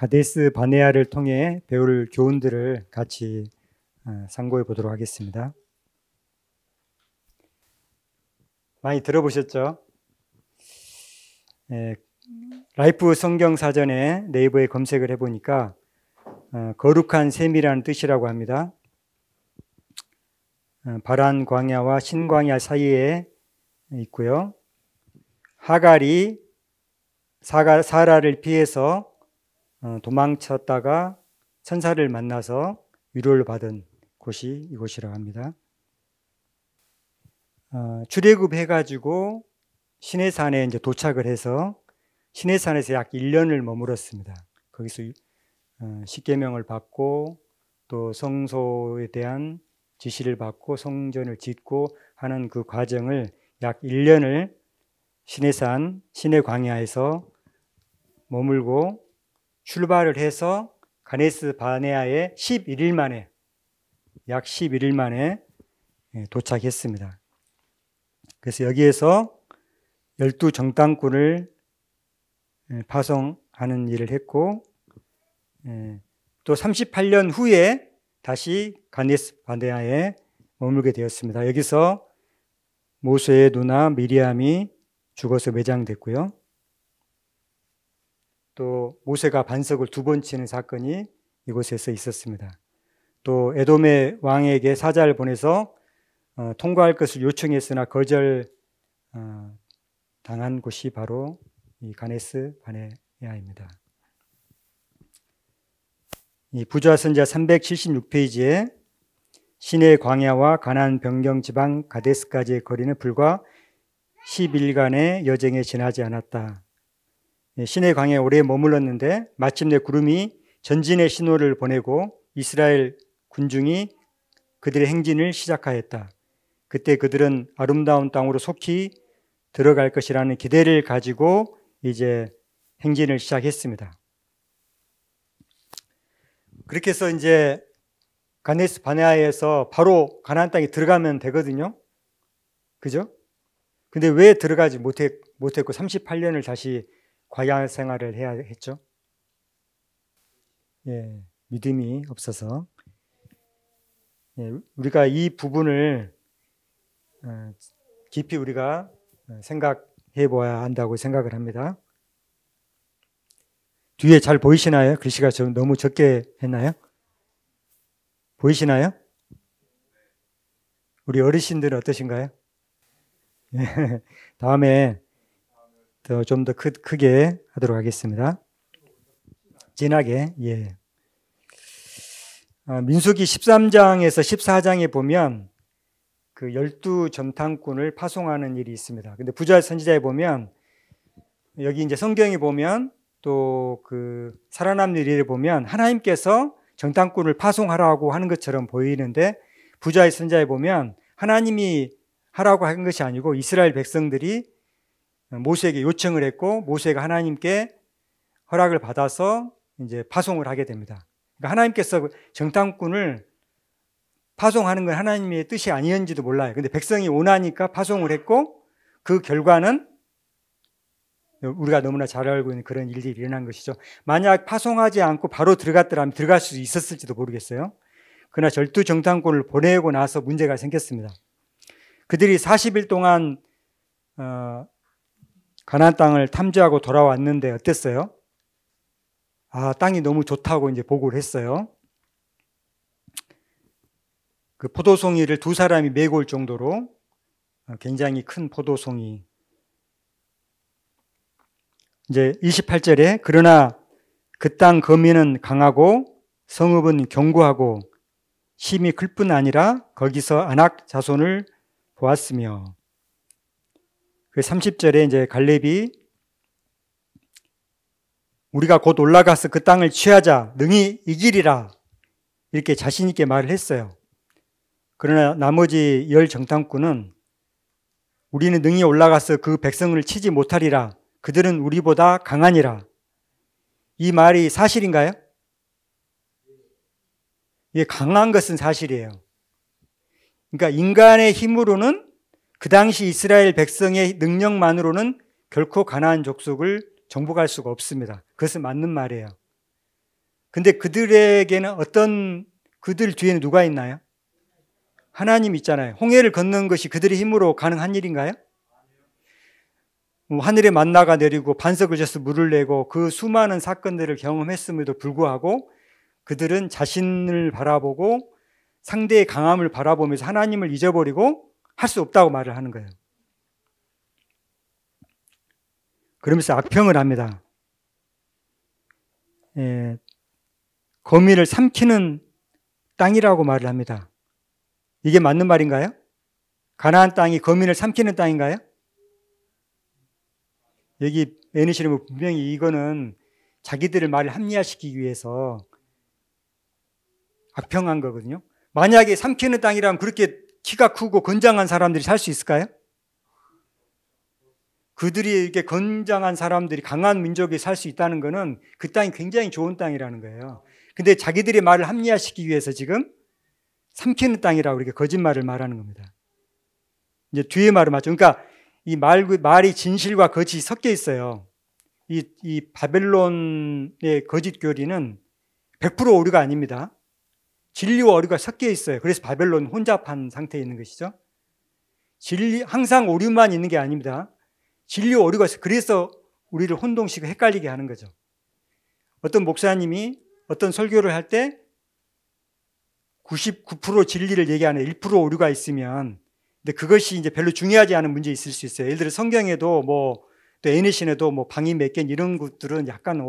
가데스 바네아를 통해 배울 교훈들을 같이 상고해 보도록 하겠습니다. 많이 들어보셨죠? 라이프 성경 사전에 네이버에 검색을 해보니까 거룩한 셈이라는 뜻이라고 합니다. 바란 광야와 신광야 사이에 있고요. 하갈이 사라를 피해서 도망쳤다가 천사를 만나서 위로를 받은 곳이 이곳이라고 합니다. 출애굽해가지고 시내산에 이제 도착을 해서 시내산에서 약 1년을 머물었습니다. 거기서 십계명을 받고 또 성소에 대한 지시를 받고 성전을 짓고 하는 그 과정을 약 1년을 시내산, 시내광야에서 머물고 출발을 해서 가데스 바네아에 11일 만에, 약 11일 만에 도착했습니다. 그래서 여기에서 12정탐꾼을 파송하는 일을 했고, 또 38년 후에 다시 가데스 바네아에 머물게 되었습니다. 여기서 모세의 누나 미리암이 죽어서 매장됐고요. 또 모세가 반석을 2번 치는 사건이 이곳에서 있었습니다. 또 에돔의 왕에게 사자를 보내서 통과할 것을 요청했으나 거절 당한 곳이 바로 이 가데스 바네아입니다. 이 부좌선지자 376페이지에 시내 광야와 가나안 변경 지방 가데스까지의 거리는 불과 10일간의 여정에 지나지 않았다. 시내 광야에 오래 머물렀는데 마침내 구름이 전진의 신호를 보내고 이스라엘 군중이 그들의 행진을 시작하였다. 그때 그들은 아름다운 땅으로 속히 들어갈 것이라는 기대를 가지고 이제 행진을 시작했습니다. 그렇게 해서 이제 가데스 바네아에서 바로 가나안 땅에 들어가면 되거든요. 그죠? 근데 왜 들어가지 못했고 38년을 다시 광야 생활을 해야 했죠? 믿음이 없어서. 우리가 이 부분을 깊이 우리가 생각해 보아야 한다고 생각을 합니다. 뒤에 잘 보이시나요? 글씨가 너무 적게 했나요? 보이시나요? 우리 어르신들은 어떠신가요? 다음에 좀 더 크게 하도록 하겠습니다. 진하게. 민수기 13장에서 14장에 보면 그 12정탐꾼을 파송하는 일이 있습니다. 근데 부자 선지자에 보면 여기 이제 성경에 보면 또 그 살아남는 일을 보면 하나님께서 정탐꾼을 파송하라고 하는 것처럼 보이는데 부자의 선지자에 보면 하나님이 하라고 한 것이 아니고 이스라엘 백성들이 모세에게 요청을 했고 모세가 하나님께 허락을 받아서 이제 파송을 하게 됩니다. 그러니까 하나님께서 정탐꾼을 파송하는 건 하나님의 뜻이 아니었는지도 몰라요. 근데 백성이 원하니까 파송을 했고 그 결과는 우리가 너무나 잘 알고 있는 그런 일들이 일어난 것이죠. 만약 파송하지 않고 바로 들어갔더라면 들어갈 수 있었을지도 모르겠어요. 그러나 12정탐꾼을 보내고 나서 문제가 생겼습니다. 그들이 40일 동안 가나안 땅을 탐지하고 돌아왔는데 어땠어요? 땅이 너무 좋다고 이제 보고를 했어요. 그 포도송이를 2사람이 메고 올 정도로 굉장히 큰 포도송이. 이제 28절에 그러나 그 땅 거민은 강하고 성읍은 견고하고 힘이 클 뿐 아니라 거기서 아낙 자손을 보았으며, 그 30절에 이제 갈렙이 우리가 곧 올라가서 그 땅을 취하자 능히 이기리라 이렇게 자신 있게 말을 했어요. 그러나 나머지 10정탐꾼은 우리는 능히 올라가서 그 백성을 치지 못하리라. 그들은 우리보다 강하니라. 이 말이 사실인가요? 이게 강한 것은 사실이에요. 그러니까 인간의 힘으로는 그 당시 이스라엘 백성의 능력만으로는 결코 가나안 족속을 정복할 수가 없습니다. 그것은 맞는 말이에요. 근데 그들에게는 그들 뒤에는 누가 있나요? 하나님 있잖아요. 홍해를 걷는 것이 그들의 힘으로 가능한 일인가요? 하늘에 만나가 내리고 반석을 져서 물을 내고 그 수많은 사건들을 경험했음에도 불구하고 그들은 자신을 바라보고 상대의 강함을 바라보면서 하나님을 잊어버리고 할 수 없다고 말을 하는 거예요. 그러면서 악평을 합니다. 거민을 삼키는 땅이라고 말을 합니다. 이게 맞는 말인가요? 가나안 땅이 거민을 삼키는 땅인가요? 여기 NC는 분명히 이거는 자기들의 말을 합리화시키기 위해서 악평한 거거든요. 만약에 삼키는 땅이라면 그렇게 키가 크고 건장한 사람들이 살 수 있을까요? 그들이 이렇게 건장한 사람들이 강한 민족이 살 수 있다는 것은 그 땅이 굉장히 좋은 땅이라는 거예요. 근데 자기들의 말을 합리화시키기 위해서 지금 삼키는 땅이라고 이렇게 거짓말을 말하는 겁니다. 이제 뒤에 말을 맞죠. 그러니까 이 말이 진실과 거짓이 섞여 있어요. 이 바벨론의 거짓 교리는 100% 오류가 아닙니다. 진리와 오류가 섞여 있어요. 그래서 바벨론 혼잡한 상태에 있는 것이죠. 항상 오류만 있는 게 아닙니다. 진리와 오류가 있어요. 그래서 우리를 혼동시키고 헷갈리게 하는 거죠. 어떤 목사님이 어떤 설교를 할 때 99% 진리를 얘기하는 1% 오류가 있으면, 근데 그것이 이제 별로 중요하지 않은 문제 있을 수 있어요. 예를 들어 성경에도 또 애니신에도 방이 몇 개 이런 것들은 약간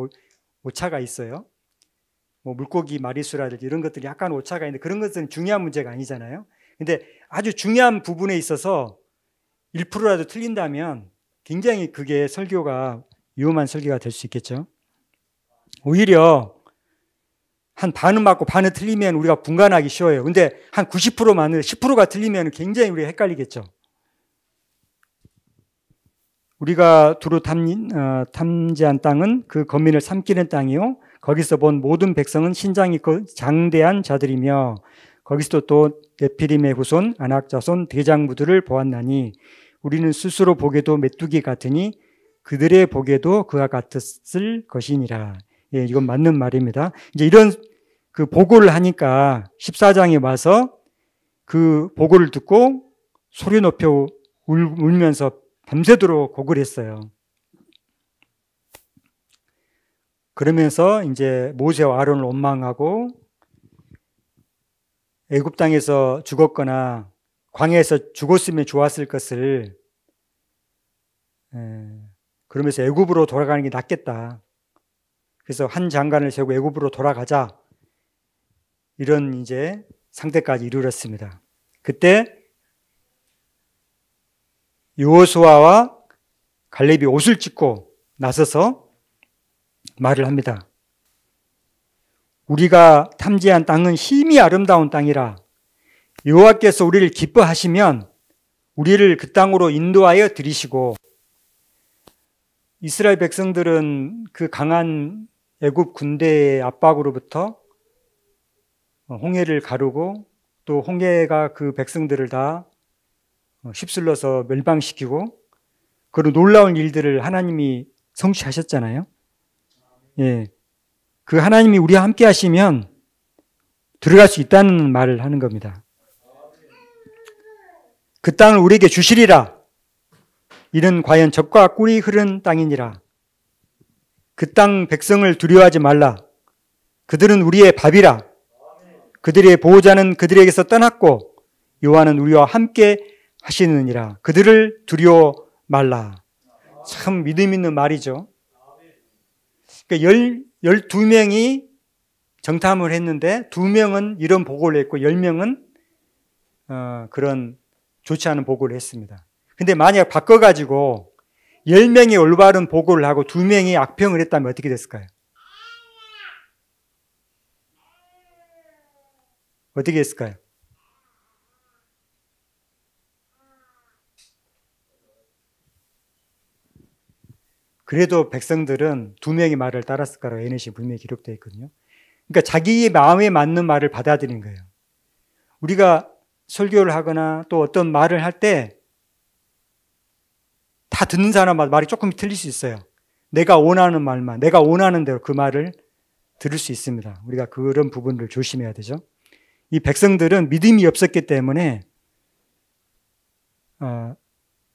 오차가 있어요. 물고기 마리수라든지 이런 것들이 약간 오차가 있는데 그런 것은 중요한 문제가 아니잖아요. 근데 아주 중요한 부분에 있어서 1%라도 틀린다면 굉장히 그게 설교가 위험한 설교가 될 수 있겠죠. 오히려 한 반은 맞고 반은 틀리면 우리가 분간하기 쉬워요. 근데 한 90%만 10%가 틀리면 굉장히 우리가 헷갈리겠죠. 우리가 두루 탐지한 땅은 그 거민을 삼키는 땅이요, 거기서 본 모든 백성은 신장이 장대한 자들이며 거기서도 또 네피림의 후손 아낙 자손 대장부들을 보았나니 우리는 스스로 보게도 메뚜기 같으니 그들의 보게도 그와 같았을 것이니라. 예, 이건 맞는 말입니다. 이제 이런 그 보고를 하니까 14장에 와서 그 보고를 듣고 소리 높여 울면서 밤새도록 고구려 했어요. 그러면서 이제 모세와 아론을 원망하고 애굽 땅에서 죽었거나 광야에서 죽었으면 좋았을 것을 그러면서 애굽으로 돌아가는 게 낫겠다. 그래서 한 장관을 세우고 애굽으로 돌아가자. 이런 이제 상태까지 이르렀습니다. 그때 여호수아와 갈렙이 옷을 찢고 나서서 말을 합니다. 우리가 탐지한 땅은 힘이 아름다운 땅이라 여호와께서 우리를 기뻐하시면 우리를 그 땅으로 인도하여 들이시고, 이스라엘 백성들은 그 강한 애굽 군대의 압박으로부터 홍해를 가르고 또 홍해가 그 백성들을 다 휩쓸러서 멸망시키고 그런 놀라운 일들을 하나님이 성취하셨잖아요. 예, 그 하나님이 우리와 함께 하시면 들어갈 수 있다는 말을 하는 겁니다. 그 땅을 우리에게 주시리라. 이는 과연 젖과 꿀이 흐르는 땅이니라. 그 땅 백성을 두려워하지 말라. 그들은 우리의 밥이라. 그들의 보호자는 그들에게서 떠났고 여호와는 우리와 함께 하시느니라. 그들을 두려워 말라. 참 믿음 있는 말이죠. 그러니까 12명이 정탐을 했는데 2명은 이런 보고를 했고 10명은 그런 좋지 않은 보고를 했습니다. 근데 만약 바꿔가지고 10명이 올바른 보고를 하고 2명이 악평을 했다면 어떻게 됐을까요? 어떻게 했을까요? 그래도 백성들은 2명의 말을 따랐을 거라고 NC에 분명히 기록되어 있거든요. 그러니까 자기의 마음에 맞는 말을 받아들이는 거예요. 우리가 설교를 하거나 또 어떤 말을 할 때 다 듣는 사람마다 말이 조금 틀릴 수 있어요. 내가 원하는 말만, 내가 원하는 대로 그 말을 들을 수 있습니다. 우리가 그런 부분을 조심해야 되죠. 이 백성들은 믿음이 없었기 때문에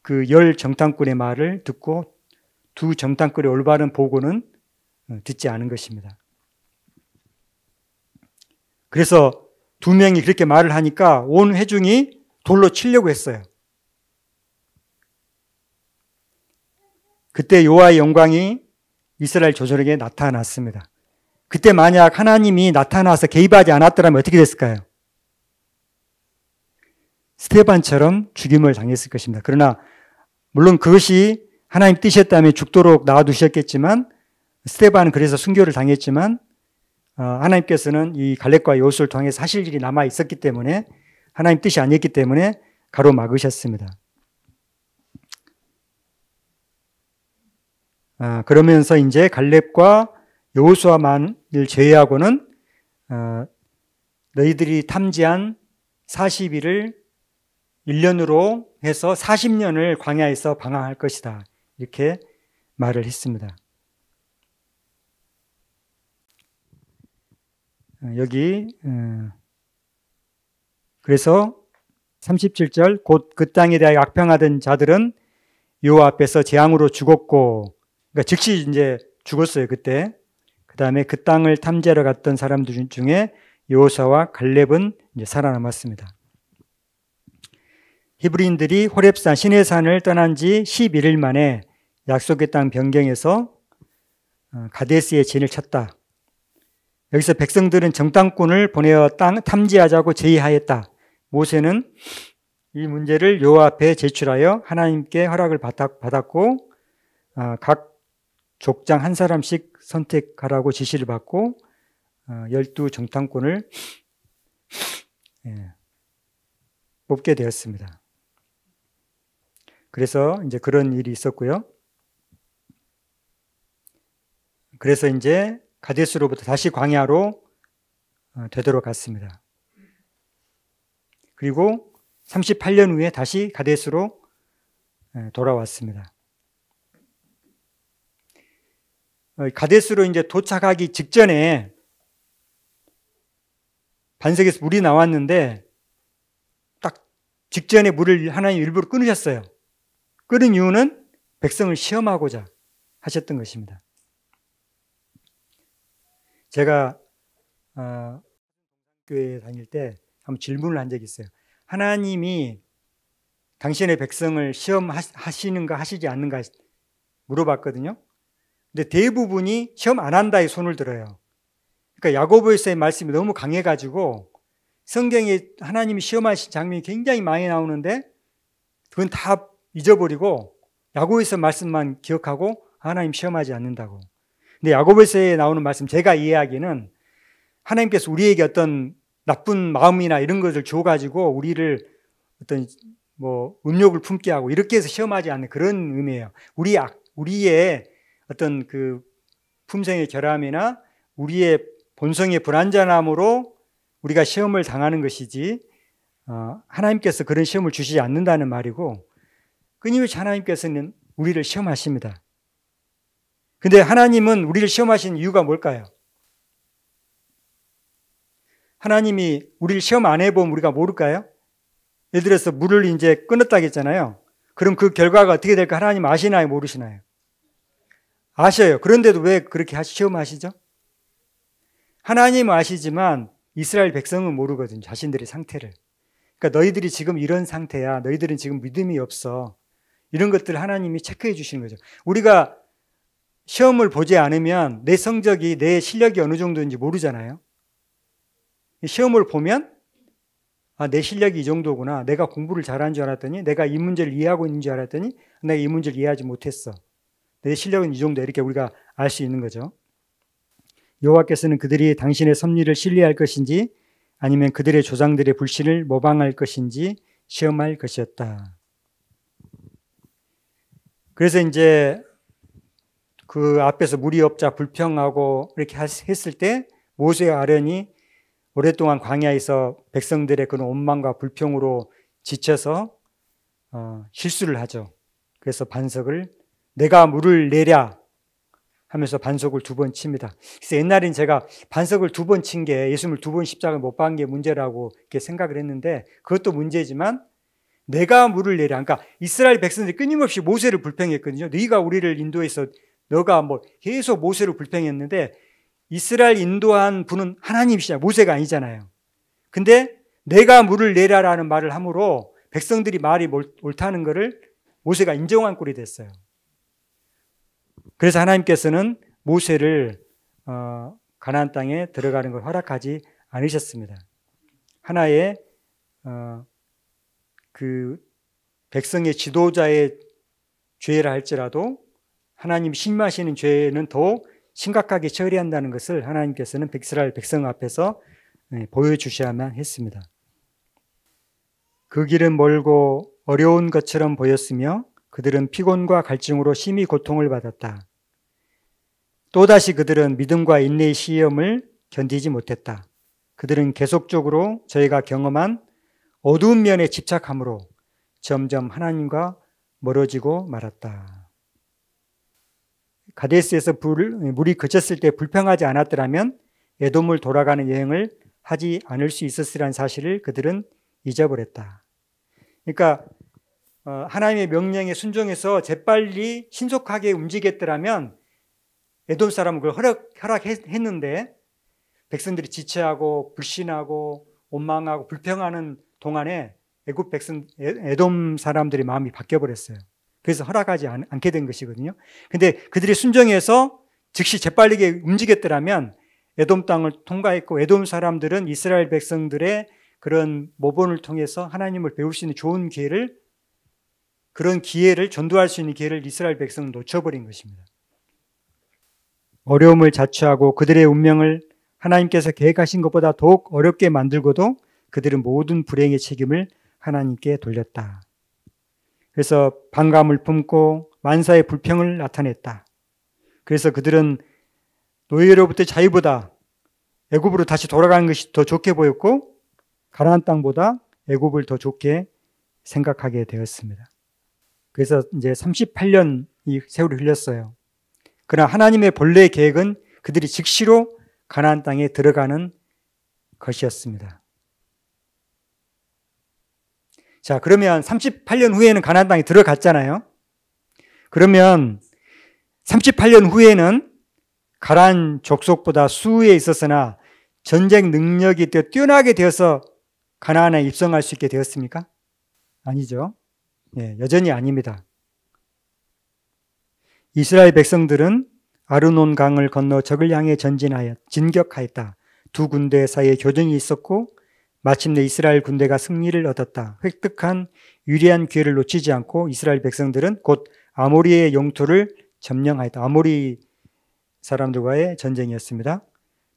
그 열 정탐꾼의 말을 듣고 두 정탐꾼의 올바른 보고는 듣지 않은 것입니다. 그래서 두 명이 그렇게 말을 하니까 온 회중이 돌로 치려고 했어요. 그때 여호와의 영광이 이스라엘 조선에게 나타났습니다. 그때 만약 하나님이 나타나서 개입하지 않았더라면 어떻게 됐을까요? 스데반처럼 죽임을 당했을 것입니다. 그러나 물론 그것이 하나님 뜻이었다면 죽도록 놔두셨겠지만 스데반은 그래서 순교를 당했지만 하나님께서는 이 갈렙과 여호수아를 통해서 하실 일이 남아 있었기 때문에 하나님 뜻이 아니었기 때문에 가로막으셨습니다. 그러면서 이제 갈렙과 여호수아만을 제외하고는 너희들이 탐지한 40일을 1년으로 해서 40년을 광야에서 방황할 것이다. 이렇게 말을 했습니다. 여기 그래서 37절 곧 그 땅에 대하여 악평하던 자들은 여호와 앞에서 재앙으로 죽었고, 그러니까 즉시 이제 죽었어요 그때. 그 다음에 그 땅을 탐지하러 갔던 사람들 중에 여호수아와 갈렙은 이제 살아남았습니다. 히브리인들이 호렙산 시내산을 떠난 지 11일 만에 약속의 땅 변경에서 가데스의 진을 쳤다. 여기서 백성들은 정탐꾼을 보내어 땅 탐지하자고 제의하였다. 모세는 이 문제를 여호와 앞에 제출하여 하나님께 허락을 받았고 각 족장 한 사람씩 선택하라고 지시를 받고 12 정탐꾼을 뽑게 되었습니다. 그래서 이제 그런 일이 있었고요. 그래서 이제 가데스로부터 다시 광야로 되돌아갔습니다. 그리고 38년 후에 다시 가데스로 돌아왔습니다. 가데스로 이제 도착하기 직전에 반석에서 물이 나왔는데 딱 직전에 물을 하나님 일부러 끊으셨어요. 끊은 이유는 백성을 시험하고자 하셨던 것입니다. 제가 교회에 다닐 때 한번 질문을 한 적이 있어요. 하나님이 당신의 백성을 시험하시는가 하시지 않는가 물어봤거든요. 근데 대부분이 시험 안 한다에 손을 들어요. 그러니까 야고보서의 말씀이 너무 강해가지고 성경에 하나님이 시험하신 장면이 굉장히 많이 나오는데 그건 다 잊어버리고 야고보서 말씀만 기억하고 하나님 시험하지 않는다고. 근데 야고보서에 나오는 말씀 제가 이해하기는 하나님께서 우리에게 어떤 나쁜 마음이나 이런 것을 줘가지고 우리를 어떤 음욕을 품게 하고 이렇게 해서 시험하지 않는 그런 의미예요. 우리의 어떤 그 품성의 결함이나 우리의 본성의 불완전함으로 우리가 시험을 당하는 것이지 하나님께서 그런 시험을 주시지 않는다는 말이고, 끊임없이 하나님께서는 우리를 시험하십니다. 근데 하나님은 우리를 시험하시는 이유가 뭘까요? 하나님이 우리를 시험 안 해보면 우리가 모를까요? 예를 들어서 물을 이제 끊었다고 했잖아요. 그럼 그 결과가 어떻게 될까 하나님 아시나요? 모르시나요? 아셔요. 그런데도 왜 그렇게 시험하시죠? 하나님은 아시지만 이스라엘 백성은 모르거든요. 자신들의 상태를. 그러니까 너희들이 지금 이런 상태야. 너희들은 지금 믿음이 없어. 이런 것들을 하나님이 체크해 주시는 거죠. 우리가 시험을 보지 않으면 내 성적이, 내 실력이 어느 정도인지 모르잖아요. 시험을 보면 내 실력이 이 정도구나. 내가 공부를 잘한 줄 알았더니, 내가 이 문제를 이해하고 있는 줄 알았더니 내가 이 문제를 이해하지 못했어. 내 실력은 이 정도, 이렇게 우리가 알 수 있는 거죠. 여호와께서는 그들이 당신의 섭리를 신뢰할 것인지 아니면 그들의 조상들의 불신을 모방할 것인지 시험할 것이었다. 그래서 이제 그 앞에서 물이 없자 불평하고 이렇게 했을 때 모세와 아론이 오랫동안 광야에서 백성들의 그런 원망과 불평으로 지쳐서 실수를 하죠. 그래서 반석을 내가 물을 내랴 하면서 반석을 2번 칩니다. 그래서 옛날엔 제가 반석을 2번 친 게 예수님을 2번 십자가에 못 박은 게 문제라고 이렇게 생각을 했는데 그것도 문제지만 내가 물을 내라. 그러니까 이스라엘 백성들이 끊임없이 모세를 불평했거든요. 네가 우리를 인도해서 너가 뭐 계속 모세를 불평했는데 이스라엘 인도한 분은 하나님이시잖아요. 모세가 아니잖아요. 근데 내가 물을 내라라는 말을 함으로 백성들이 말이 옳다는 것을 모세가 인정한 꼴이 됐어요. 그래서 하나님께서는 모세를 가나안 땅에 들어가는 걸 허락하지 않으셨습니다. 하나의 그 백성의 지도자의 죄라 할지라도 하나님 신임하시는 죄는 더 심각하게 처리한다는 것을 하나님께서는 이스라엘 백성 앞에서 보여주셔야만 했습니다. 그 길은 멀고 어려운 것처럼 보였으며 그들은 피곤과 갈증으로 심히 고통을 받았다. 또다시 그들은 믿음과 인내의 시험을 견디지 못했다. 그들은 계속적으로 저희가 경험한 어두운 면에 집착함으로 점점 하나님과 멀어지고 말았다. 가데스에서 물이 그쳤을 때 불평하지 않았더라면 에돔을 돌아가는 여행을 하지 않을 수 있었으라는 사실을 그들은 잊어버렸다. 그러니까 하나님의 명령에 순종해서 재빨리 신속하게 움직였더라면 에돔 사람은 그걸 허락했는데 백성들이 지체하고 불신하고 원망하고 불평하는 동안에 에돔 사람들의 마음이 바뀌어버렸어요. 그래서 허락하지 않게 된 것이거든요. 근데 그들이 순종해서 즉시 재빨리게 움직였더라면 에돔 땅을 통과했고 에돔 사람들은 이스라엘 백성들의 그런 모본을 통해서 하나님을 배울 수 있는 좋은 기회를 그런 기회를 전도할 수 있는 기회를 이스라엘 백성은 놓쳐버린 것입니다. 어려움을 자초하고 그들의 운명을 하나님께서 계획하신 것보다 더욱 어렵게 만들고도 그들은 모든 불행의 책임을 하나님께 돌렸다. 그래서 반감을 품고 만사의 불평을 나타냈다. 그래서 그들은 노예로부터 자유보다 애굽으로 다시 돌아가는 것이 더 좋게 보였고 가나안 땅보다 애굽을 더 좋게 생각하게 되었습니다. 그래서 이제 38년이 세월이 흘렸어요. 그러나 하나님의 본래 계획은 그들이 즉시로 가나안 땅에 들어가는 것이었습니다. 자, 그러면 38년 후에는 가나안 땅에 들어갔잖아요. 그러면 38년 후에는 가나안 족속보다 수에 있었으나 전쟁 능력이 더 뛰어나게 되어서 가나안에 입성할 수 있게 되었습니까? 아니죠. 예, 여전히 아닙니다. 이스라엘 백성들은 아르논 강을 건너 적을 향해 진격하였다. 두 군대 사이에 교전이 있었고 마침내 이스라엘 군대가 승리를 얻었다. 획득한 유리한 기회를 놓치지 않고 이스라엘 백성들은 곧 아모리의 영토를 점령하였다. 아모리 사람들과의 전쟁이었습니다.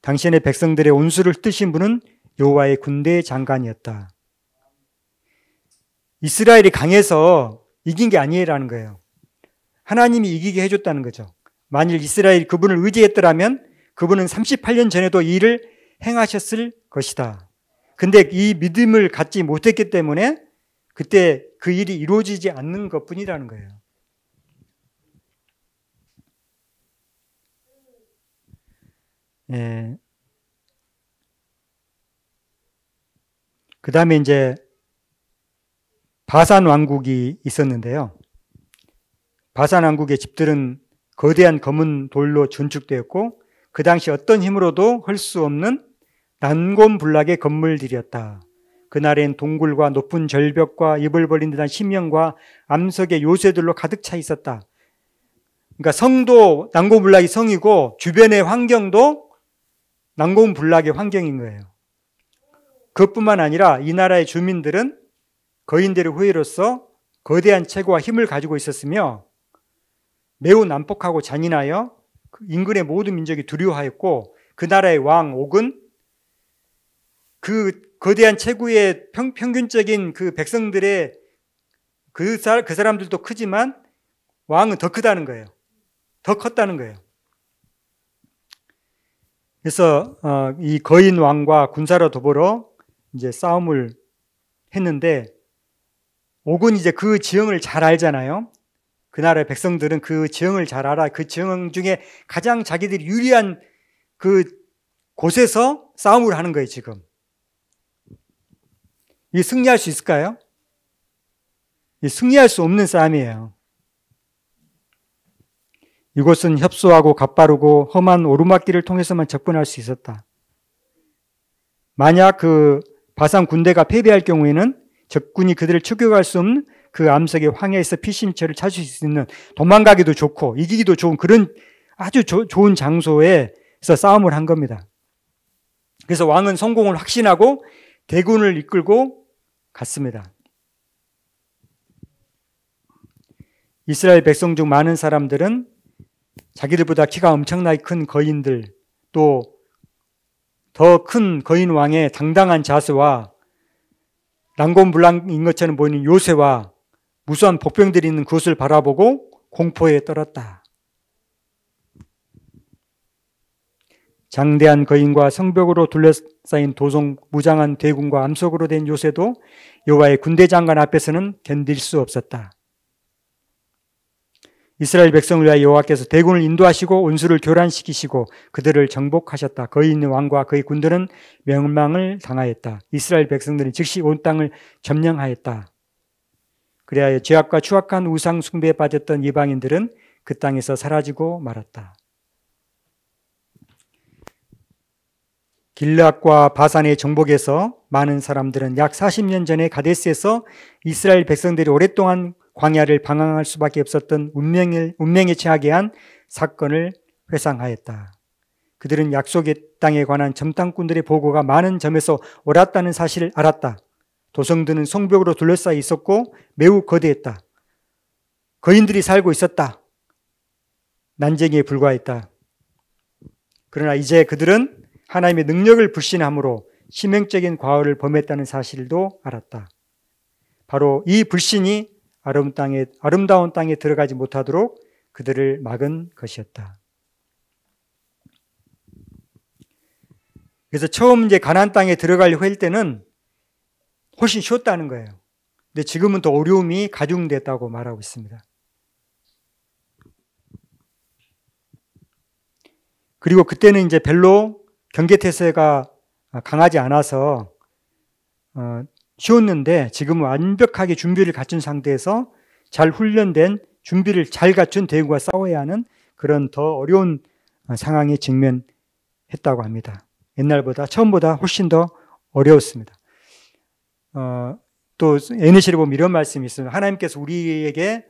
당신의 백성들의 온수를 흩으신 분은 여호와의 군대 장관이었다. 이스라엘이 강해서 이긴 게 아니라는 거예요. 하나님이 이기게 해줬다는 거죠. 만일 이스라엘이 그분을 의지했더라면 그분은 38년 전에도 이 일을 행하셨을 것이다. 근데 이 믿음을 갖지 못했기 때문에 그때 그 일이 이루어지지 않는 것뿐이라는 거예요. 예. 그 다음에 이제 바산 왕국이 있었는데요. 바산 왕국의 집들은 거대한 검은 돌로 건축되었고 그 당시 어떤 힘으로도 할 수 없는 난곤불락의 건물들이었다. 그날엔 동굴과 높은 절벽과 입을 벌린 듯한 심령과 암석의 요새들로 가득 차 있었다. 그러니까 성도 난곤불락이 성이고 주변의 환경도 난곤불락의 환경인 거예요. 그것뿐만 아니라 이 나라의 주민들은 거인들의 후예로서 거대한 체구와 힘을 가지고 있었으며 매우 난폭하고 잔인하여 인근의 모든 민족이 두려워하였고 그 나라의 왕 옥은 그 거대한 체구의 평균적인 그 백성들의 그 사람들도 크지만 왕은 더 크다는 거예요. 더 컸다는 거예요. 그래서 이 거인 왕과 군사로 더불어 이제 싸움을 했는데 옥은 이제 그 지형을 잘 알잖아요. 그 나라의 백성들은 그 지형을 잘 알아. 그 지형 중에 가장 자기들이 유리한 그 곳에서 싸움을 하는 거예요, 지금. 이 승리할 수 있을까요? 이 승리할 수 없는 싸움이에요. 이곳은 협소하고 가빠르고 험한 오르막길을 통해서만 접근할 수 있었다. 만약 그 바산 군대가 패배할 경우에는 적군이 그들을 추격할 수 없는 그 암석의 황야에서 피신처를 찾을 수 있는, 도망가기도 좋고 이기기도 좋은 그런 아주 좋은 장소에서 싸움을 한 겁니다. 그래서 왕은 성공을 확신하고 대군을 이끌고 갔습니다. 이스라엘 백성 중 많은 사람들은 자기들보다 키가 엄청나게 큰 거인들, 또 더 큰 거인 왕의 당당한 자세와 랑곤블랑인 것처럼 보이는 요새와 무수한 복병들이 있는 그것을 바라보고 공포에 떨었다. 장대한 거인과 성벽으로 둘러싸인 도성 무장한 대군과 암석으로 된 요새도 여호와의 군대 장관 앞에서는 견딜 수 없었다. 이스라엘 백성을 위하여 여호와께서 대군을 인도하시고 원수를 교란시키시고 그들을 정복하셨다. 거인 왕과 그의 군대는 멸망을 당하였다. 이스라엘 백성들은 즉시 온 땅을 점령하였다. 그리하여 죄악과 추악한 우상 숭배에 빠졌던 이방인들은 그 땅에서 사라지고 말았다. 길앗과 바산의 정복에서 많은 사람들은 약 40년 전에 가데스에서 이스라엘 백성들이 오랫동안 광야를 방황할 수밖에 없었던 운명에 처하게 한 사건을 회상하였다. 그들은 약속의 땅에 관한 점탕꾼들의 보고가 많은 점에서 옳았다는 사실을 알았다. 도성들은 성벽으로 둘러싸여 있었고 매우 거대했다. 거인들이 살고 있었다. 난쟁이에 불과했다. 그러나 이제 그들은 하나님의 능력을 불신함으로 치명적인 과오를 범했다는 사실도 알았다. 바로 이 불신이 아름다운 땅에 들어가지 못하도록 그들을 막은 것이었다. 그래서 처음 이제 가나안 땅에 들어가려고 할 때는 훨씬 쉬웠다는 거예요. 근데 지금은 더 어려움이 가중됐다고 말하고 있습니다. 그리고 그때는 이제 별로 경계태세가 강하지 않아서 쉬웠는데 지금은 완벽하게 준비를 갖춘 상태에서 잘 훈련된 준비를 잘 갖춘 대군과 싸워야 하는 그런 더 어려운 상황에 직면했다고 합니다. 옛날보다 처음보다 훨씬 더 어려웠습니다. 또 에네시에 보면 이런 말씀이 있습니다. 하나님께서 우리에게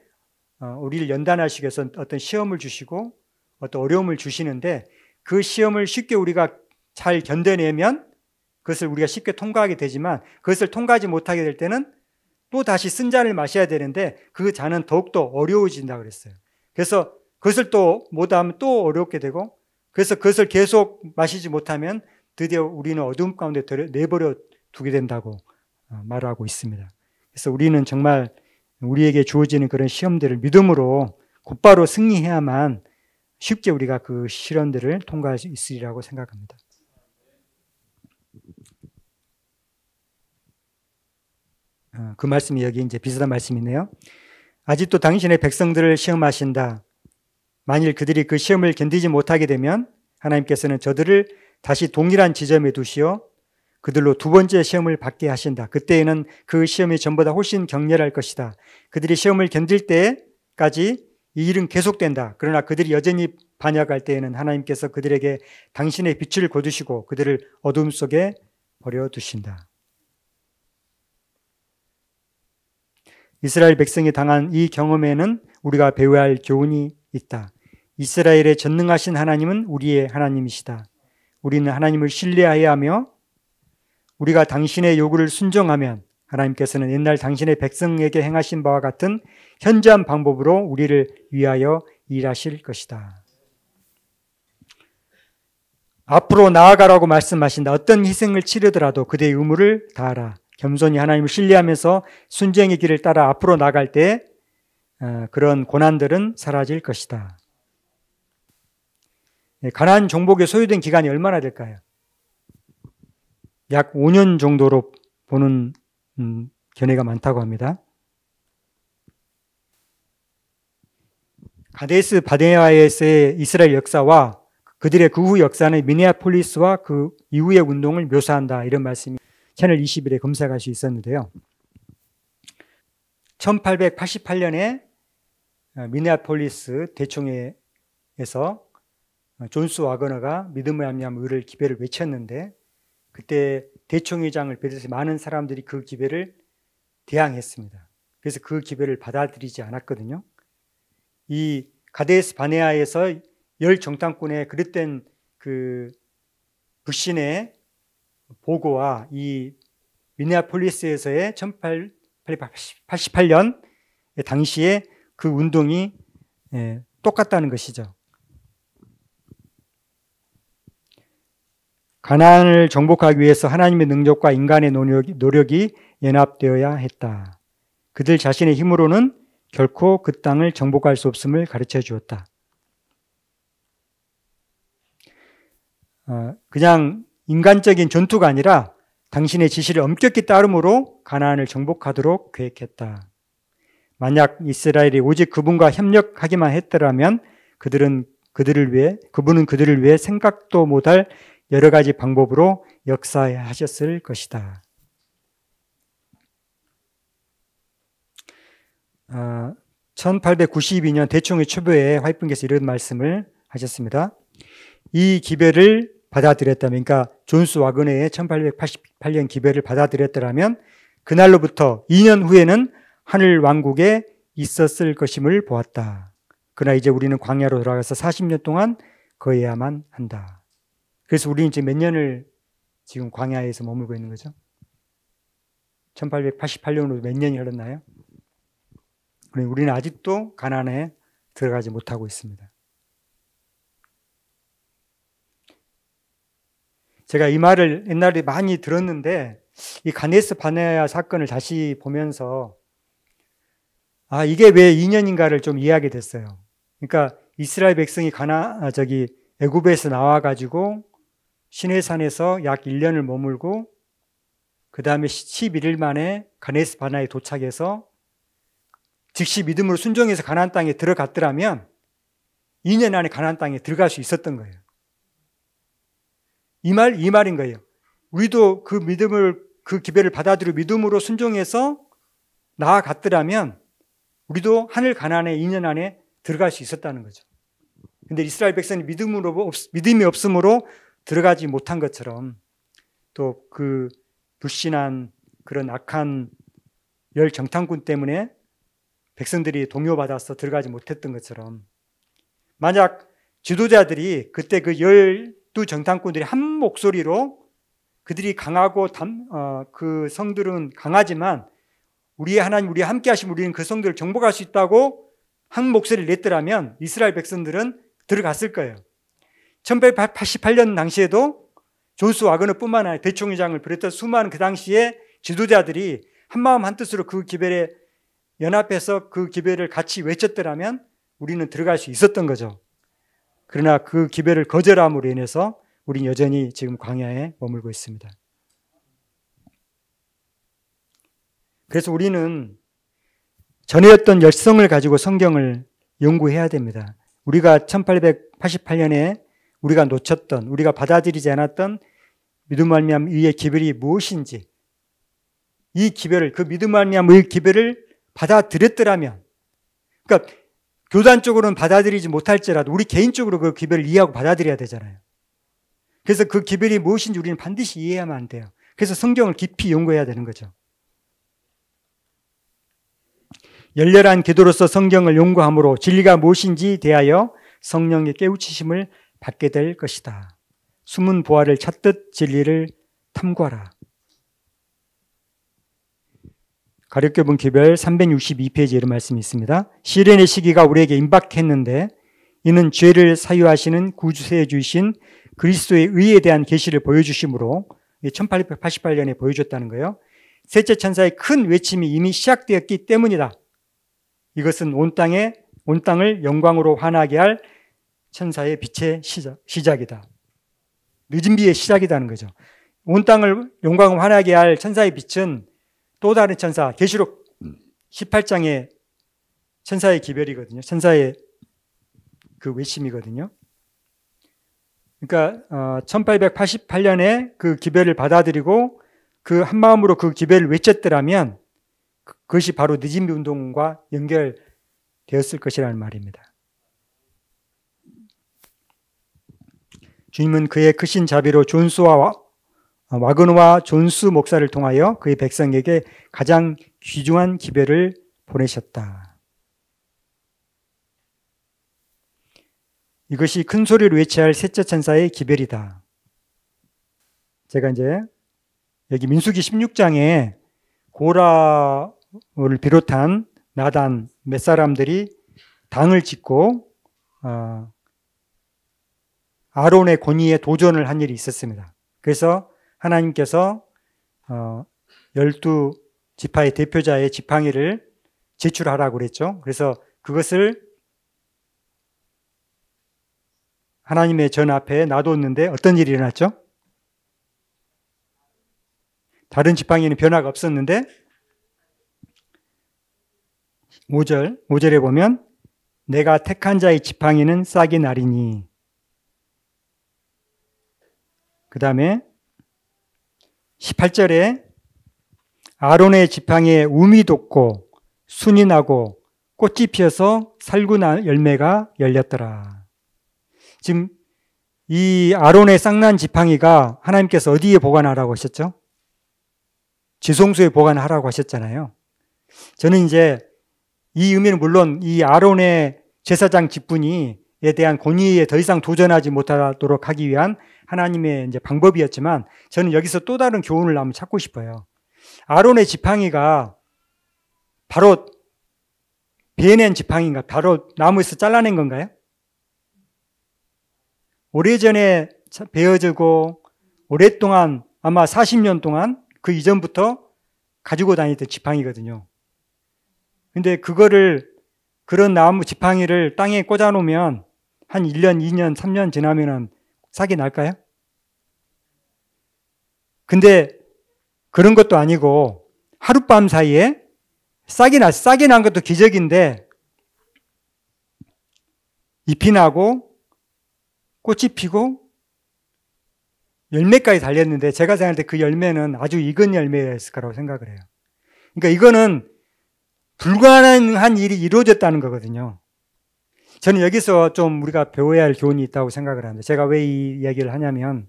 우리를 연단하시기 위해서 어떤 시험을 주시고 어떤 어려움을 주시는데 그 시험을 쉽게 우리가 잘 견뎌내면 그것을 우리가 쉽게 통과하게 되지만 그것을 통과하지 못하게 될 때는 또 다시 쓴 잔을 마셔야 되는데 그 잔은 더욱더 어려워진다고 그랬어요. 그래서 그것을 또 못하면 또 어렵게 되고 그래서 그것을 계속 마시지 못하면 드디어 우리는 어두움 가운데 내버려 두게 된다고 말하고 있습니다. 그래서 우리는 정말 우리에게 주어지는 그런 시험들을 믿음으로 곧바로 승리해야만 쉽게 우리가 그 시련들을 통과할 수 있으리라고 생각합니다. 그 말씀이 여기 이제 비슷한 말씀이네요. 아직도 당신의 백성들을 시험하신다. 만일 그들이 그 시험을 견디지 못하게 되면 하나님께서는 저들을 다시 동일한 지점에 두시어 그들로 두 번째 시험을 받게 하신다. 그때에는 그 시험이 전보다 훨씬 격렬할 것이다. 그들이 시험을 견딜 때까지 이 일은 계속된다. 그러나 그들이 여전히 반역할 때에는 하나님께서 그들에게 당신의 빛을 거두시고 그들을 어둠 속에 버려두신다. 이스라엘 백성이 당한 이 경험에는 우리가 배워야 할 교훈이 있다. 이스라엘의 전능하신 하나님은 우리의 하나님이시다. 우리는 하나님을 신뢰해야 하며 우리가 당신의 요구를 순종하면 하나님께서는 옛날 당신의 백성에게 행하신 바와 같은 현저한 방법으로 우리를 위하여 일하실 것이다. 앞으로 나아가라고 말씀하신다. 어떤 희생을 치르더라도 그대의 의무를 다하라. 겸손히 하나님을 신뢰하면서 순종의 길을 따라 앞으로 나갈 때 그런 고난들은 사라질 것이다. 가나안 정복에 소요된 기간이 얼마나 될까요? 약 5년 정도로 보는 견해가 많다고 합니다. 가데스 바네아에서의 이스라엘 역사와 그들의 그 후 역사는 미네아폴리스와 그 이후의 운동을 묘사한다. 이런 말씀이 채널 21에 검색할 수 있었는데요. 1888년에 미네아폴리스 대총회에서 존스 와거너가 믿음의 함량 의를 기배를 외쳤는데 그때 대총회장을 비롯해서 많은 사람들이 그 기배를 대항했습니다. 그래서 그 기배를 받아들이지 않았거든요. 이 가데스 바네아에서 열 정탐꾼의 그릇된 그 불신의 보고와 이 미네아폴리스에서의 1888년 당시에 그 운동이 똑같다는 것이죠. 가나안을 정복하기 위해서 하나님의 능력과 인간의 노력이 연합되어야 했다. 그들 자신의 힘으로는 결코 그 땅을 정복할 수 없음을 가르쳐 주었다. 그냥 인간적인 전투가 아니라 당신의 지시를 엄격히 따름으로 가나안을 정복하도록 계획했다. 만약 이스라엘이 오직 그분과 협력하기만 했더라면 그분은 그들을 위해 생각도 못할 여러 가지 방법으로 역사하셨을 것이다. 1892년 대총회 초보에 화이트분께서 이런 말씀을 하셨습니다. 이 기배를 받아들였다면, 그러니까 존스 와거너의 1888년 기배를 받아들였더라면 그날로부터 2년 후에는 하늘 왕국에 있었을 것임을 보았다. 그러나 이제 우리는 광야로 돌아가서 40년 동안 거해야만 한다. 그래서 우리는 지금 몇 년을 지금 광야에서 머물고 있는 거죠? 1888년으로 몇 년이 흘렀나요? 우리는 아직도 가나안에 들어가지 못하고 있습니다. 제가 이 말을 옛날에 많이 들었는데 이 가데스 바네아 사건을 다시 보면서 이게 왜 2년인가를 좀 이해하게 됐어요. 그러니까 이스라엘 백성이 애굽에서 나와가지고 시내산에서 약 1년을 머물고 그 다음에 11일 만에 가데스 바네아에 도착해서 즉시 믿음으로 순종해서 가나안 땅에 들어갔더라면 2년 안에 가나안 땅에 들어갈 수 있었던 거예요. 이 말인 거예요. 우리도 그 기배를 받아들이고 믿음으로 순종해서 나아갔더라면 우리도 하늘 가나안에 2년 안에 들어갈 수 있었다는 거죠. 근데 이스라엘 백성이 믿음이 없음으로 들어가지 못한 것처럼 또 그 불신한 그런 악한 열 정탐꾼 때문에 백성들이 동요받아서 들어가지 못했던 것처럼 만약 지도자들이 그때 그 12 정탐꾼들이 한 목소리로 그들이 강하고 그 성들은 강하지만 우리의 하나님, 우리와 함께 하시면 우리는 그 성들을 정복할 수 있다고 한 목소리를 냈더라면 이스라엘 백성들은 들어갔을 거예요. 1888년 당시에도 존스 와거너뿐만 아니라 대총회장을 비롯해서 수많은 그 당시에 지도자들이 한마음 한뜻으로 그 기별에 연합해서 그 기별을 같이 외쳤더라면 우리는 들어갈 수 있었던 거죠. 그러나 그 기별을 거절함으로 인해서 우리는 여전히 지금 광야에 머물고 있습니다. 그래서 우리는 전해였던 열성을 가지고 성경을 연구해야 됩니다. 우리가 1888년에 우리가 놓쳤던, 우리가 받아들이지 않았던 믿음 말미암 의의 기별이 무엇인지, 이 기별을, 그 믿음 말미암 의의 기별을 받아들였더라면, 그러니까 교단적으로는 받아들이지 못할지라도 우리 개인적으로 그 기별을 이해하고 받아들여야 되잖아요. 그래서 그 기별이 무엇인지 우리는 반드시 이해해야만 안 돼요. 그래서 성경을 깊이 연구해야 되는 거죠. 열렬한 기도로서 성경을 연구함으로 진리가 무엇인지 대하여 성령의 깨우치심을 받게 될 것이다. 숨은 보화를 찾듯 진리를 탐구하라. 가룟교본 기별 362페이지에 이런 말씀이 있습니다. 시련의 시기가 우리에게 임박했는데 이는 죄를 사유하시는 구세주이신 그리스도의 의에 대한 계시를 보여주심으로 1888년에 보여줬다는 거예요. 셋째 천사의 큰 외침이 이미 시작되었기 때문이다. 이것은 온 땅을 영광으로 환하게 할 천사의 빛의 시작이다. 늦은 비의 시작이라는 거죠. 온 땅을 영광으로 환하게 할 천사의 빛은 또 다른 천사, 계시록 18장의 천사의 기별이거든요. 천사의 그 외침이거든요. 그러니까 1888년에 그 기별을 받아들이고 그 한마음으로 그 기별을 외쳤더라면 그것이 바로 느진미 운동과 연결되었을 것이라는 말입니다. 주님은 그의 크신 자비로 와그노와 존스 목사를 통하여 그의 백성에게 가장 귀중한 기별을 보내셨다. 이것이 큰 소리로 외쳐야 할 셋째 천사의 기별이다. 제가 이제 여기 민수기 16장에 고라를 비롯한 나단 몇 사람들이 당을 짓고 아론의 권위에 도전을 한 일이 있었습니다. 그래서 하나님께서 12지파의 대표자의 지팡이를 제출하라고 그랬죠. 그래서 그것을 하나님의 전 앞에 놔뒀는데 어떤 일이 일어났죠? 다른 지팡이는 변화가 없었는데 5절에 보면 내가 택한 자의 지팡이는 싹이 나리니, 그 다음에 18절에 아론의 지팡이에 움이 돋고 순이 나고 꽃이 피어서 살구나 열매가 열렸더라. 지금 이 아론의 쌍난 지팡이가 하나님께서 어디에 보관하라고 하셨죠? 지성소에 보관하라고 하셨잖아요. 저는 이제 이 의미는 물론 이 아론의 제사장 직분에 대한 권위에 더 이상 도전하지 못하도록 하기 위한 하나님의 이제 방법이었지만, 저는 여기서 또 다른 교훈을 한번 찾고 싶어요. 아론의 지팡이가 바로 베낸 지팡이인가? 바로 나무에서 잘라낸 건가요? 오래전에 베어지고 오랫동안 아마 40년 동안 그 이전부터 가지고 다니던 지팡이거든요. 근데 그런 나무 지팡이를 땅에 꽂아 놓으면 한 1년, 2년, 3년 지나면은 싹이 날까요? 근데 그런 것도 아니고 하룻밤 사이에 싹이 난 것도 기적인데 잎이 나고 꽃이 피고 열매까지 달렸는데, 제가 생각할 때 그 열매는 아주 익은 열매였을 거라고 생각을 해요. 그러니까 이거는 불가능한 일이 이루어졌다는 거거든요. 저는 여기서 좀 우리가 배워야 할 교훈이 있다고 생각을 합니다. 제가 왜 이 이야기를 하냐면,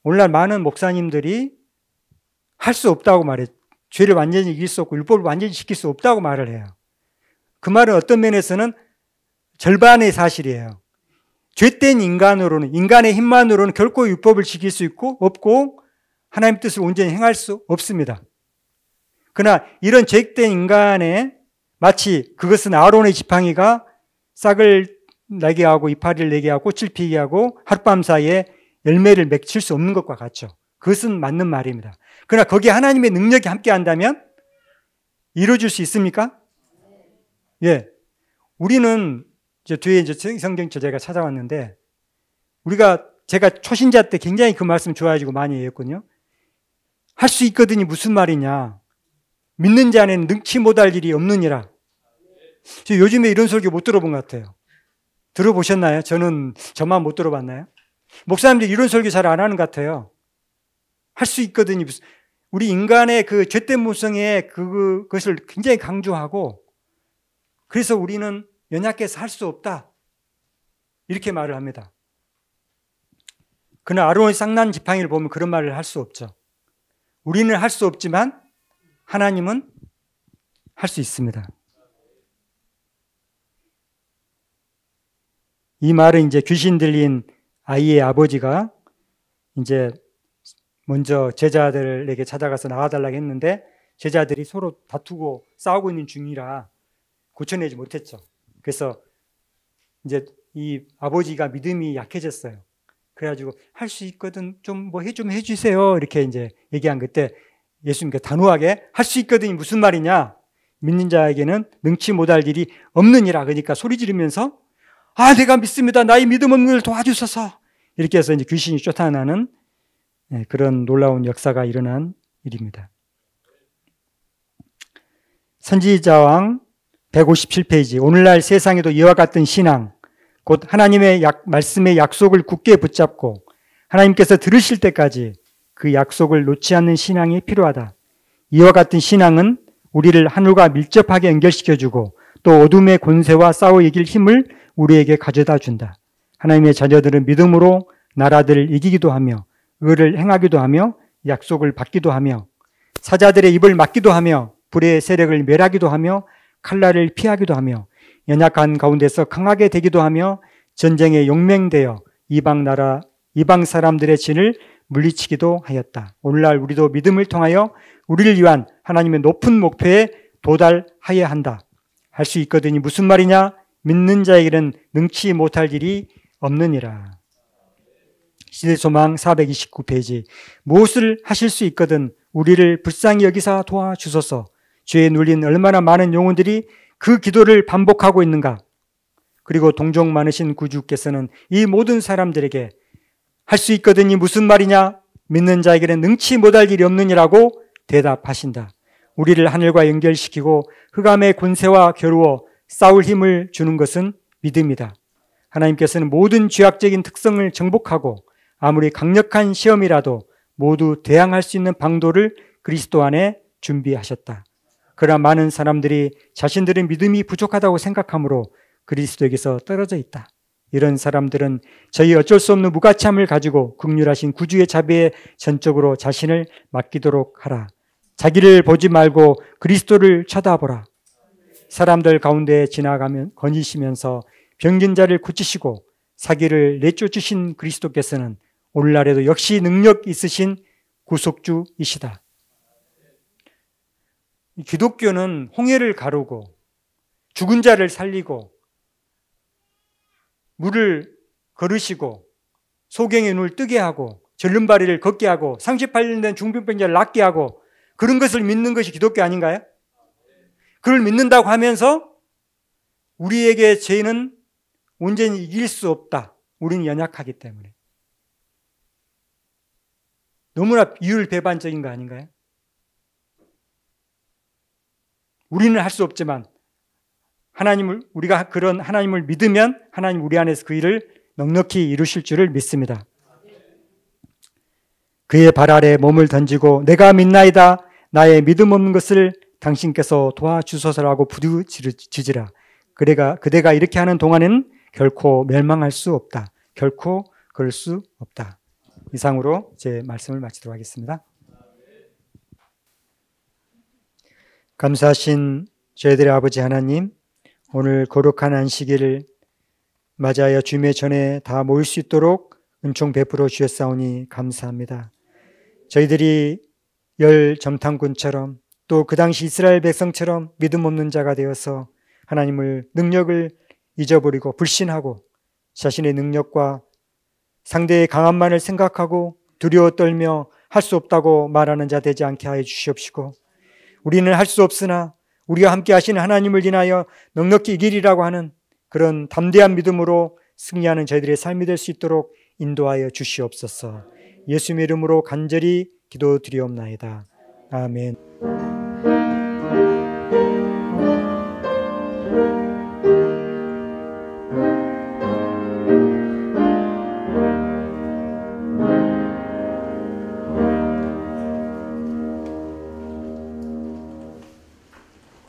오늘날 많은 목사님들이 할 수 없다고 말해요. 죄를 완전히 이길 수 없고 율법을 완전히 지킬 수 없다고 말을 해요. 그 말은 어떤 면에서는 절반의 사실이에요. 죄된 인간의 힘만으로는 결코 율법을 지킬 수 없고 하나님 뜻을 온전히 행할 수 없습니다. 그러나 이런 죄된 인간의, 마치 그것은 아론의 지팡이가 싹을 나게 하고 이파리를 내게 하고 꽃을 피게 하고 하룻밤 사이에 열매를 맺힐 수 없는 것과 같죠. 그것은 맞는 말입니다. 그러나 거기에 하나님의 능력이 함께 한다면 이루어질 수 있습니까? 예. 우리는 뒤에 성경책 제가 찾아왔는데, 제가 초신자 때 굉장히 그 말씀 좋아해가지고 많이 외웠거든요. 할 수 있거든이 무슨 말이냐. 믿는 자는 능치 못할 일이 없느니라. 저 요즘에 이런 설교 못 들어본 것 같아요. 들어보셨나요? 저만 못 들어봤나요? 목사님들이 이런 설교 잘 안 하는 것 같아요. 할 수 있거든이 우리 인간의 그 죄된 모성의 그것을 굉장히 강조하고, 그래서 우리는 연약해서 할 수 없다, 이렇게 말을 합니다. 그러나 아론의 쌍난 지팡이를 보면 그런 말을 할 수 없죠. 우리는 할 수 없지만 하나님은 할 수 있습니다. 이 말은 이제 귀신 들린 아이의 아버지가 이제 먼저 제자들에게 찾아가서 나와달라고 했는데, 제자들이 서로 다투고 싸우고 있는 중이라 고쳐내지 못했죠. 그래서 이제 이 아버지가 믿음이 약해졌어요. 그래가지고 할 수 있거든, 좀 해주세요, 이렇게 이제 얘기한 그때 예수님께서 단호하게 할 수 있거든이 무슨 말이냐, 믿는 자에게는 능치 못할 일이 없느니라. 그러니까 소리 지르면서 내가 믿습니다, 나의 믿음 없는 걸 도와주소서, 이렇게 해서 이제 귀신이 쫓아나는 그런 놀라운 역사가 일어난 일입니다. 선지자왕 157페이지. 오늘날 세상에도 이와 같은 신앙, 곧 하나님의 말씀의 약속을 굳게 붙잡고 하나님께서 들으실 때까지 그 약속을 놓지 않는 신앙이 필요하다. 이와 같은 신앙은 우리를 하늘과 밀접하게 연결시켜주고 또 어둠의 권세와 싸워 이길 힘을 우리에게 가져다 준다. 하나님의 자녀들은 믿음으로 나라들을 이기기도 하며 의를 행하기도 하며 약속을 받기도 하며 사자들의 입을 막기도 하며 불의 세력을 멸하기도 하며 칼날을 피하기도 하며 연약한 가운데서 강하게 되기도 하며 전쟁에 용맹되어 이방 사람들의 진을 물리치기도 하였다. 오늘날 우리도 믿음을 통하여 우리를 위한 하나님의 높은 목표에 도달하여야 한다. 할 수 있거든요. 무슨 말이냐? 믿는 자에게는 능치 못할 일이 없느니라. 시대소망 429페이지. 무엇을 하실 수 있거든 우리를 불쌍히 여기사 도와주소서. 죄에 눌린 얼마나 많은 영혼들이 그 기도를 반복하고 있는가. 그리고 동정 많으신 구주께서는 이 모든 사람들에게 할 수 있거든이 무슨 말이냐? 믿는 자에게는 능치 못할 일이 없느니라고 대답하신다. 우리를 하늘과 연결시키고 흑암의 권세와 겨루어 싸울 힘을 주는 것은 믿음이다. 하나님께서는 모든 죄악적인 특성을 정복하고 아무리 강력한 시험이라도 모두 대항할 수 있는 방도를 그리스도 안에 준비하셨다. 그러나 많은 사람들이 자신들의 믿음이 부족하다고 생각하므로 그리스도에게서 떨어져 있다. 이런 사람들은 저희 어쩔 수 없는 무가치함을 가지고 긍휼하신 구주의 자비에 전적으로 자신을 맡기도록 하라. 자기를 보지 말고 그리스도를 쳐다보라. 사람들 가운데 지나가면 거니시면서 병든 자를 고치시고 사기를 내쫓으신 그리스도께서는 오늘날에도 역시 능력 있으신 구속주이시다. 기독교는 홍해를 가르고 죽은 자를 살리고 물을 걸으시고 소경의 눈을 뜨게 하고 절름발이를 걷게 하고 38년 된 중풍병자를 낫게 하고 그런 것을 믿는 것이 기독교 아닌가요? 그걸 믿는다고 하면서 우리에게 죄는 온전히 이길 수 없다. 우리는 연약하기 때문에. 너무나 이율배반적인 거 아닌가요? 우리는 할 수 없지만 우리가 그런 하나님을 믿으면 하나님 우리 안에서 그 일을 넉넉히 이루실 줄을 믿습니다. 그의 발 아래 몸을 던지고 내가 믿나이다. 나의 믿음 없는 것을 당신께서 도와주소서라고 부르짖으라. 그대가 이렇게 하는 동안에는 결코 멸망할 수 없다. 결코 그럴 수 없다. 이상으로 제 말씀을 마치도록 하겠습니다. 감사하신 저희들의 아버지 하나님, 오늘 거룩한 안식일을 맞이하여 주님의 전에 다 모일 수 있도록 은총 베풀어 주셨사오니 감사합니다. 저희들이 열 정탐꾼처럼 또 그 당시 이스라엘 백성처럼 믿음 없는 자가 되어서 하나님을 능력을 잊어버리고 불신하고 자신의 능력과 상대의 강함만을 생각하고 두려워 떨며 할 수 없다고 말하는 자 되지 않게 하여 주시옵시고 우리는 할 수 없으나 우리와 함께 하시는 하나님을 인하여 넉넉히 이기리라고 하는 그런 담대한 믿음으로 승리하는 저희들의 삶이 될 수 있도록 인도하여 주시옵소서. 예수님의 이름으로 간절히 기도드리옵나이다. 아멘.